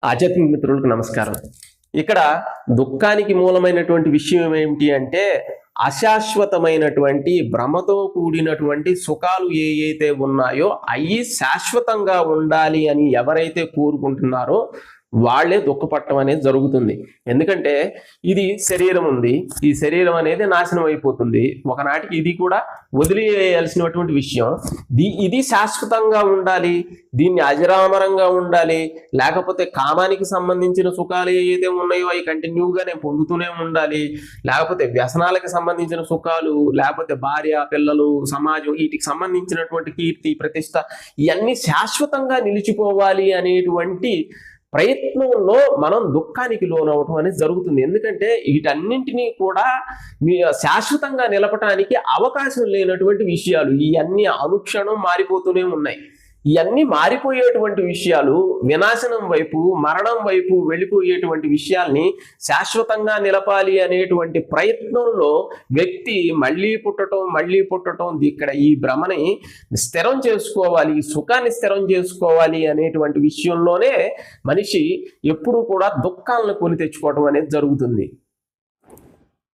ఆధ్యాత్మిక మిత్రులకు నమస్కారం. ఇక్కడ దుఃఖానికి మూలమైనటువంటి విషయం ఏమిటి అంటే అశాశ్వతమైనటువంటి భ్రమతో కూడినటువంటి సుఖాలు ఏవైతే ఉన్నాయో అవి శాశ్వతంగా ఉండాలి అని ఎవరైతే కోరుకుంటున్నారో వాళ్ళే దుఃఖపడటం అనేది జరుగుతుంది. ఎందుకంటే ఇది శరీరం ఉంది, ఈ శరీరం అనేది నాశనం అయిపోతుంది, ఒకనాటికి ఇది కూడా వదిలేయాల్సినటువంటి విషయం. ఇది శాశ్వతంగా ఉండాలి, దీన్ని అజరామరంగా ఉండాలి, లేకపోతే కామానికి సంబంధించిన సుఖాలు ఏవైతే ఉన్నాయో అవి కంటిన్యూగా నేను పొందుతూనే ఉండాలి, లేకపోతే వ్యసనాలకు సంబంధించిన సుఖాలు, లేకపోతే భార్య పిల్లలు సమాజం వీటికి సంబంధించినటువంటి కీర్తి ప్రతిష్ట ఇవన్నీ శాశ్వతంగా నిలిచిపోవాలి అనేటువంటి ప్రయత్నంలో మనం దుఃఖానికి లోనవటం అనేది జరుగుతుంది. ఎందుకంటే వీటన్నింటినీ కూడా శాశ్వతంగా నిలపటానికి అవకాశం లేనటువంటి విషయాలు ఇవన్నీ అనుక్షణం మారిపోతూనే ఉన్నాయి. ఇవన్నీ మారిపోయేటువంటి విషయాలు, వినాశనం వైపు మరణం వైపు వెళ్ళిపోయేటువంటి విషయాల్ని శాశ్వతంగా నిలపాలి అనేటువంటి ప్రయత్నంలో వ్యక్తి మళ్ళీ పుట్టడం ఇక్కడ ఈ భ్రమని స్థిరం చేసుకోవాలి, ఈ సుఖాన్ని స్థిరం చేసుకోవాలి అనేటువంటి విషయంలోనే మనిషి ఎప్పుడూ కూడా దుఃఖాలను కొని తెచ్చుకోవడం అనేది జరుగుతుంది.